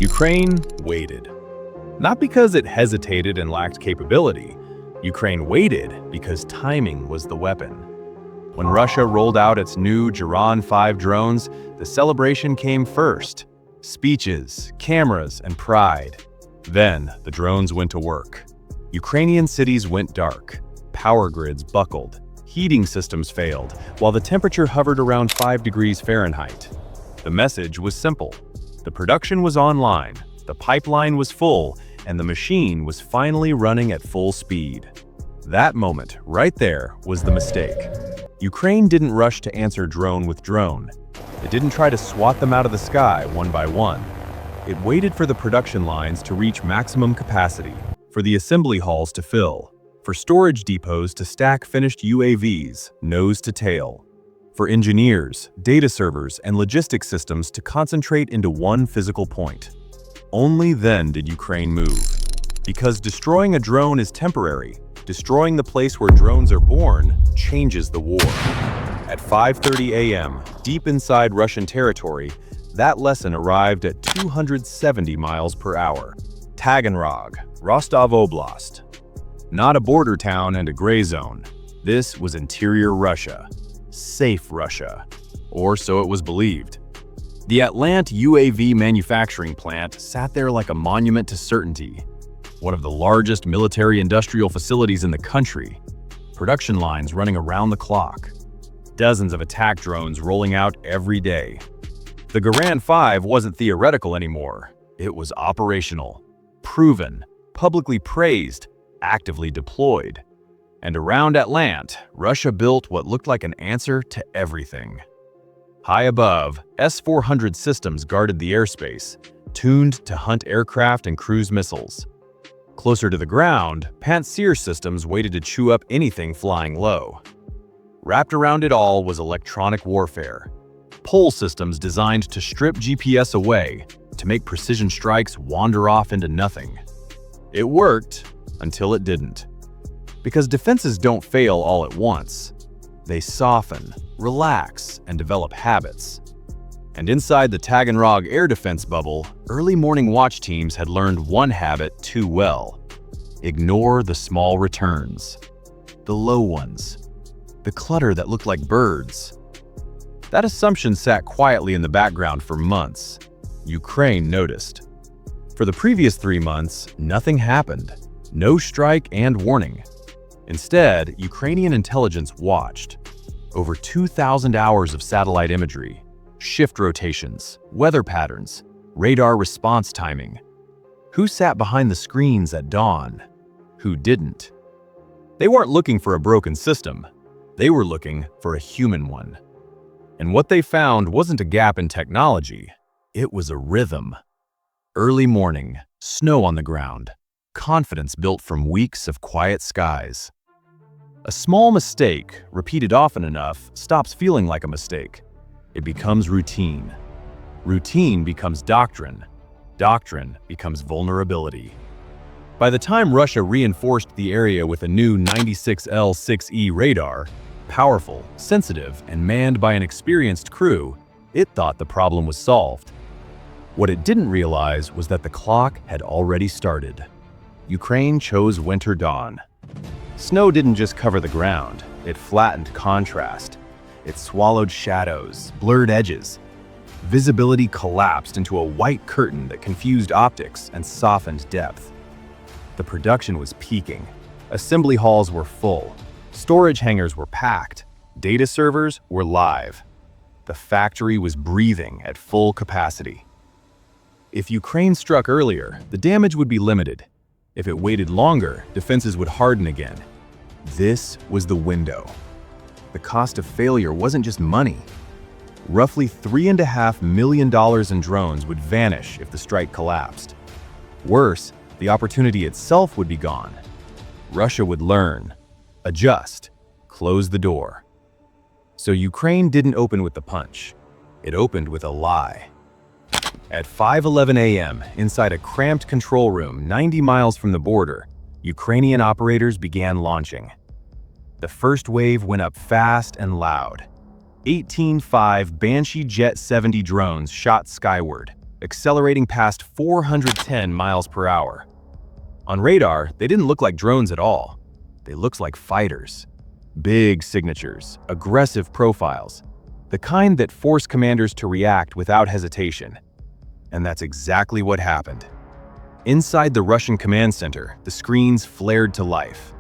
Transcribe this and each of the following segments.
Ukraine waited. Not because it hesitated and lacked capability. Ukraine waited because timing was the weapon. When Russia rolled out its new Geran 5 drones, the celebration came first. Speeches, cameras, and pride. Then, the drones went to work. Ukrainian cities went dark. Power grids buckled. Heating systems failed, while the temperature hovered around 5 degrees Fahrenheit. The message was simple. The production was online, the pipeline was full, and the machine was finally running at full speed. That moment, right there, was the mistake. Ukraine didn't rush to answer drone with drone. It didn't try to swat them out of the sky one by one. It waited for the production lines to reach maximum capacity, for the assembly halls to fill, for storage depots to stack finished UAVs, nose to tail, for engineers, data servers, and logistics systems to concentrate into one physical point. Only then did Ukraine move. Because destroying a drone is temporary, destroying the place where drones are born changes the war. At 5:30 a.m., deep inside Russian territory, that lesson arrived at 270 miles per hour. Taganrog, Rostov Oblast. Not a border town and a gray zone. This was interior Russia. Safe Russia. Or so it was believed. The Atlant UAV manufacturing plant sat there like a monument to certainty. One of the largest military-industrial facilities in the country. Production lines running around the clock. Dozens of attack drones rolling out every day. The Geran 5 wasn't theoretical anymore. It was operational, proven, publicly praised, actively deployed. And around Atlant, Russia built what looked like an answer to everything. High above, S-400 systems guarded the airspace, tuned to hunt aircraft and cruise missiles. Closer to the ground, Pantsir systems waited to chew up anything flying low. Wrapped around it all was electronic warfare. Pole systems designed to strip GPS away, to make precision strikes wander off into nothing. It worked until it didn't. Because defenses don't fail all at once. They soften, relax, and develop habits. And inside the Taganrog air defense bubble, early morning watch teams had learned one habit too well. Ignore the small returns. The low ones. The clutter that looked like birds. That assumption sat quietly in the background for months. Ukraine noticed. For the previous 3 months, nothing happened. No strike and warning. Instead, Ukrainian intelligence watched. Over 2,000 hours of satellite imagery, shift rotations, weather patterns, radar response timing. Who sat behind the screens at dawn? Who didn't? They weren't looking for a broken system. They were looking for a human one. And what they found wasn't a gap in technology. It was a rhythm. Early morning, snow on the ground, confidence built from weeks of quiet skies. A small mistake, repeated often enough, stops feeling like a mistake. It becomes routine. Routine becomes doctrine. Doctrine becomes vulnerability. By the time Russia reinforced the area with a new 96L6E radar, powerful, sensitive, and manned by an experienced crew, it thought the problem was solved. What it didn't realize was that the clock had already started. Ukraine chose winter dawn. Snow didn't just cover the ground, it flattened contrast. It swallowed shadows, blurred edges. Visibility collapsed into a white curtain that confused optics and softened depth. The production was peaking. Assembly halls were full. Storage hangars were packed. Data servers were live. The factory was breathing at full capacity. If Ukraine struck earlier, the damage would be limited. If it waited longer, defenses would harden again. This was the window. The cost of failure wasn't just money. Roughly $3.5 million in drones would vanish if the strike collapsed. Worse, the opportunity itself would be gone. Russia would learn, adjust, close the door. So Ukraine didn't open with the punch. It opened with a lie. At 5:11 a.m., inside a cramped control room 90 miles from the border, Ukrainian operators began launching. The first wave went up fast and loud. 18-5 Banshee Jet 70 drones shot skyward, accelerating past 410 miles per hour. On radar, they didn't look like drones at all. They looked like fighters. Big signatures, aggressive profiles, the kind that force commanders to react without hesitation. And that's exactly what happened. Inside the Russian command center, the screens flared to life.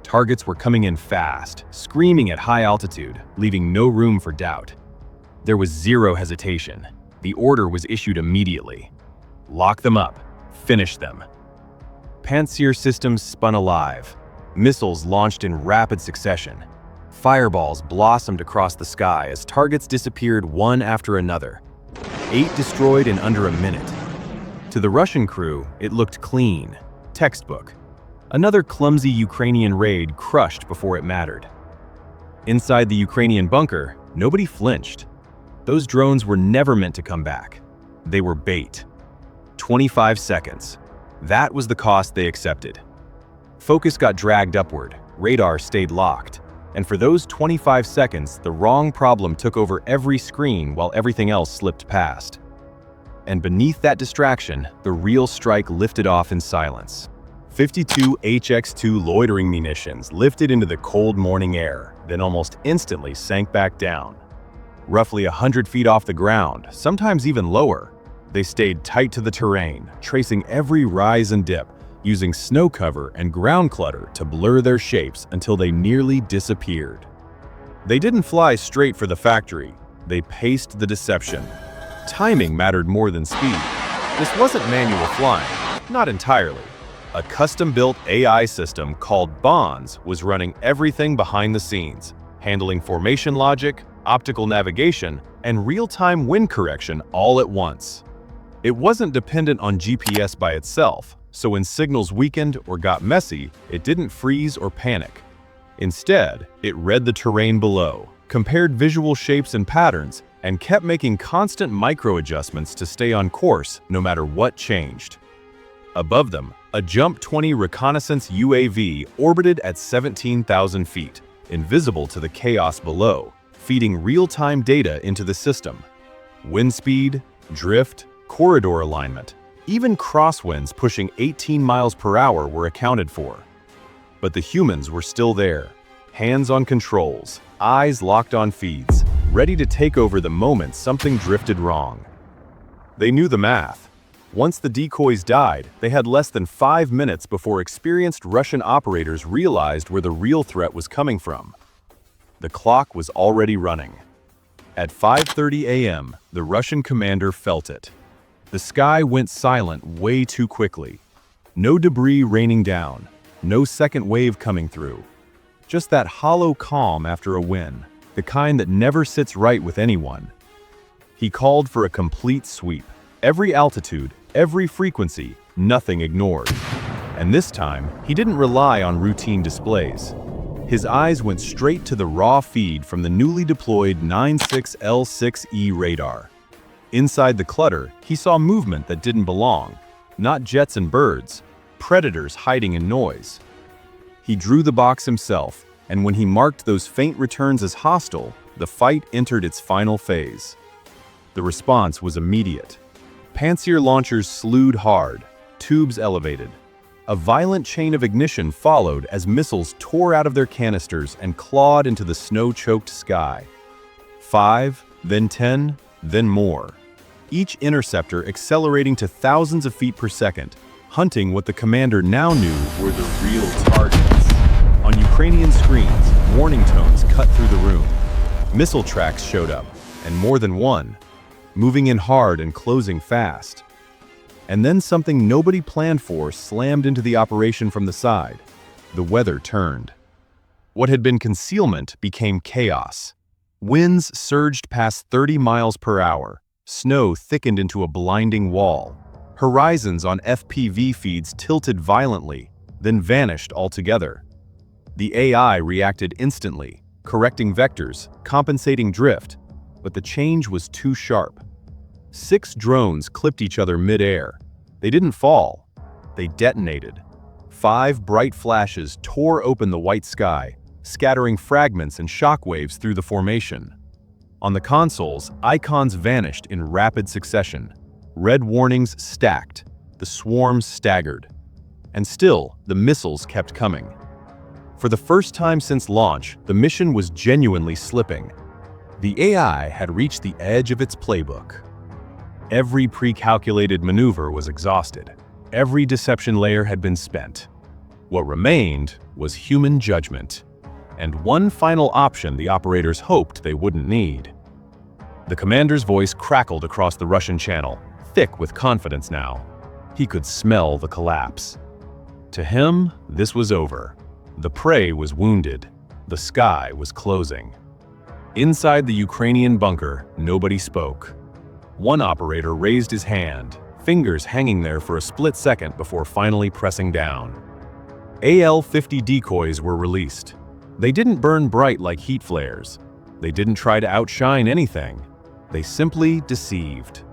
Targets were coming in fast, screaming at high altitude, leaving no room for doubt. There was zero hesitation. The order was issued immediately. Lock them up. Finish them. Pantsir systems spun alive. Missiles launched in rapid succession. Fireballs blossomed across the sky as targets disappeared one after another. 8 destroyed in under a minute. To the Russian crew, it looked clean, textbook. Another clumsy Ukrainian raid crushed before it mattered. Inside the Ukrainian bunker, nobody flinched. Those drones were never meant to come back. They were bait. 25 seconds. That was the cost they accepted. Focus got dragged upward, radar stayed locked, and for those 25 seconds, the wrong problem took over every screen while everything else slipped past. And beneath that distraction, the real strike lifted off in silence. 52 HX-2 loitering munitions lifted into the cold morning air, then almost instantly sank back down. Roughly 100 feet off the ground, sometimes even lower, they stayed tight to the terrain, tracing every rise and dip, using snow cover and ground clutter to blur their shapes until they nearly disappeared. They didn't fly straight for the factory. They paced the deception. Timing mattered more than speed. This wasn't manual flying, not entirely. A custom-built AI system called Bonds was running everything behind the scenes, handling formation logic, optical navigation, and real-time wind correction all at once. It wasn't dependent on GPS by itself, so when signals weakened or got messy, it didn't freeze or panic. Instead, it read the terrain below, compared visual shapes and patterns, and kept making constant micro-adjustments to stay on course no matter what changed. Above them, a Jump 20 reconnaissance UAV orbited at 17,000 feet, invisible to the chaos below, feeding real-time data into the system. Wind speed, drift, corridor alignment, even crosswinds pushing 18 miles per hour were accounted for. But the humans were still there, hands on controls, eyes locked on feeds, ready to take over the moment something drifted wrong. They knew the math. Once the decoys died, they had less than 5 minutes before experienced Russian operators realized where the real threat was coming from. The clock was already running. At 5:30 a.m., the Russian commander felt it. The sky went silent way too quickly. No debris raining down, no second wave coming through. Just that hollow calm after a win, the kind that never sits right with anyone. He called for a complete sweep. Every altitude, every frequency, nothing ignored. And this time, he didn't rely on routine displays. His eyes went straight to the raw feed from the newly deployed 96L6E radar. Inside the clutter, he saw movement that didn't belong. Not jets and birds, predators hiding in noise. He drew the box himself, and when he marked those faint returns as hostile, the fight entered its final phase. The response was immediate. Pantsir launchers slewed hard, tubes elevated. A violent chain of ignition followed as missiles tore out of their canisters and clawed into the snow-choked sky. 5, then 10, then more. Each interceptor accelerating to thousands of feet per second, hunting what the commander now knew were the real targets. On Ukrainian screens, warning tones cut through the room. Missile tracks showed up, and more than one, moving in hard and closing fast. And then something nobody planned for slammed into the operation from the side. The weather turned. What had been concealment became chaos. Winds surged past 30 miles per hour. Snow thickened into a blinding wall. Horizons on FPV feeds tilted violently, then vanished altogether. The AI reacted instantly, correcting vectors, compensating drift, but the change was too sharp. 6 drones clipped each other mid-air. They didn't fall. They detonated. 5 bright flashes tore open the white sky, scattering fragments and shockwaves through the formation. On the consoles, icons vanished in rapid succession. Red warnings stacked, the swarms staggered. And still, the missiles kept coming. For the first time since launch, the mission was genuinely slipping. The AI had reached the edge of its playbook. Every pre-calculated maneuver was exhausted. Every deception layer had been spent. What remained was human judgment, and one final option the operators hoped they wouldn't need. The commander's voice crackled across the Russian channel, thick with confidence now. He could smell the collapse. To him, this was over. The prey was wounded. The sky was closing. Inside the Ukrainian bunker, nobody spoke. One operator raised his hand, fingers hanging there for a split second before finally pressing down. AL-50 decoys were released. They didn't burn bright like heat flares. They didn't try to outshine anything. They simply deceived.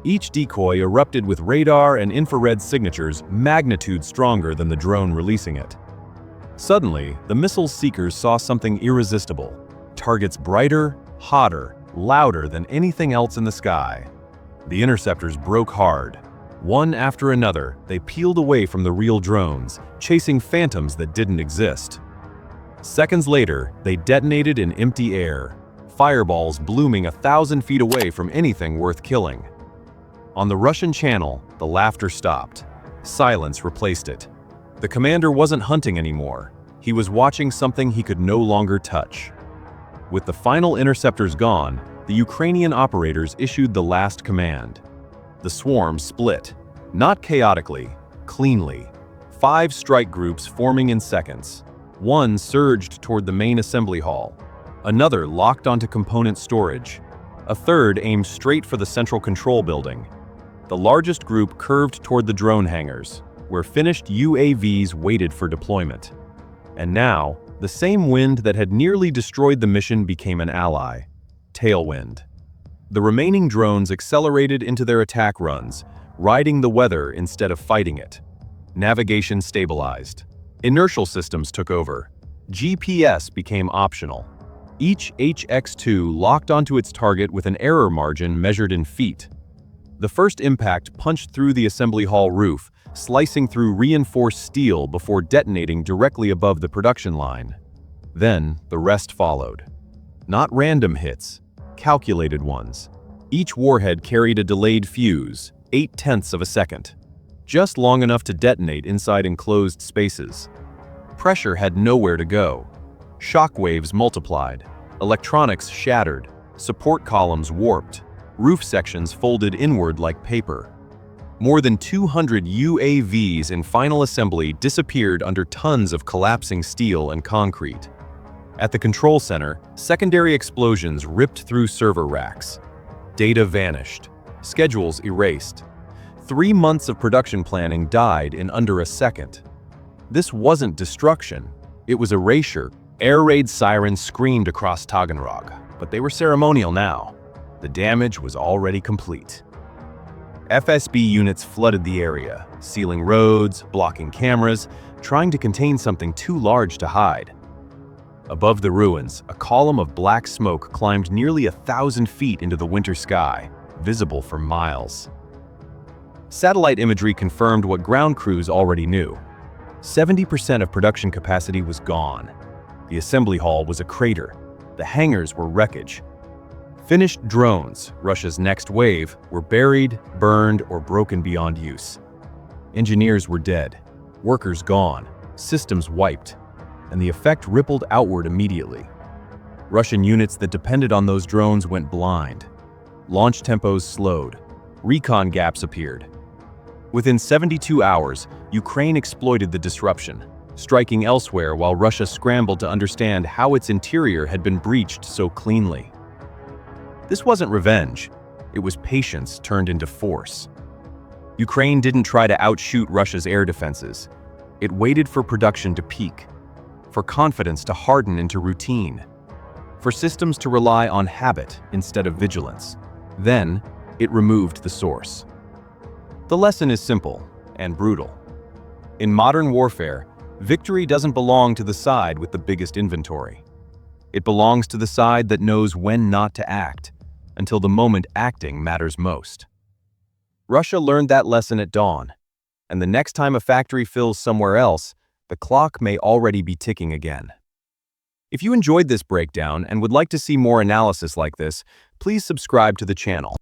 Each decoy erupted with radar and infrared signatures magnitude stronger than the drone releasing it. Suddenly, the missile seekers saw something irresistible. Targets brighter, hotter, louder than anything else in the sky. The interceptors broke hard. One after another, they peeled away from the real drones, chasing phantoms that didn't exist. Seconds later, they detonated in empty air, fireballs blooming 1,000 feet away from anything worth killing. On the Russian channel, the laughter stopped. Silence replaced it. The commander wasn't hunting anymore. He was watching something he could no longer touch. With the final interceptors gone, the Ukrainian operators issued the last command. The swarm split, not chaotically, cleanly. 5 strike groups forming in seconds. One surged toward the main assembly hall. Another locked onto component storage. A third aimed straight for the central control building. The largest group curved toward the drone hangars, where finished UAVs waited for deployment. And now, the same wind that had nearly destroyed the mission became an ally. Tailwind. The remaining drones accelerated into their attack runs, riding the weather instead of fighting it. Navigation stabilized. Inertial systems took over. GPS became optional. Each HX-2 locked onto its target with an error margin measured in feet. The first impact punched through the assembly hall roof, slicing through reinforced steel before detonating directly above the production line. Then, the rest followed. Not random hits, calculated ones. Each warhead carried a delayed fuse, 0.8 of a second, just long enough to detonate inside enclosed spaces. Pressure had nowhere to go. Shock waves multiplied, electronics shattered, support columns warped, roof sections folded inward like paper. More than 200 UAVs in final assembly disappeared under tons of collapsing steel and concrete. At the control center, secondary explosions ripped through server racks. Data vanished. Schedules erased. 3 months of production planning died in under a second. This wasn't destruction. It was erasure. Air raid sirens screamed across Taganrog, but they were ceremonial now. The damage was already complete. FSB units flooded the area, sealing roads, blocking cameras, trying to contain something too large to hide. Above the ruins, a column of black smoke climbed nearly 1,000 feet into the winter sky, visible for miles. Satellite imagery confirmed what ground crews already knew. 70% of production capacity was gone. The assembly hall was a crater. The hangars were wreckage. Finished drones, Russia's next wave, were buried, burned, or broken beyond use. Engineers were dead, workers gone, systems wiped, and the effect rippled outward immediately. Russian units that depended on those drones went blind. Launch tempos slowed. Recon gaps appeared. Within 72 hours, Ukraine exploited the disruption, striking elsewhere while Russia scrambled to understand how its interior had been breached so cleanly. This wasn't revenge. It was patience turned into force. Ukraine didn't try to outshoot Russia's air defenses. It waited for production to peak, for confidence to harden into routine, for systems to rely on habit instead of vigilance. Then, it removed the source. The lesson is simple and brutal. In modern warfare, victory doesn't belong to the side with the biggest inventory. It belongs to the side that knows when not to act, until the moment acting matters most. Russia learned that lesson at dawn, and the next time a factory fills somewhere else, the clock may already be ticking again. If you enjoyed this breakdown and would like to see more analysis like this, please subscribe to the channel.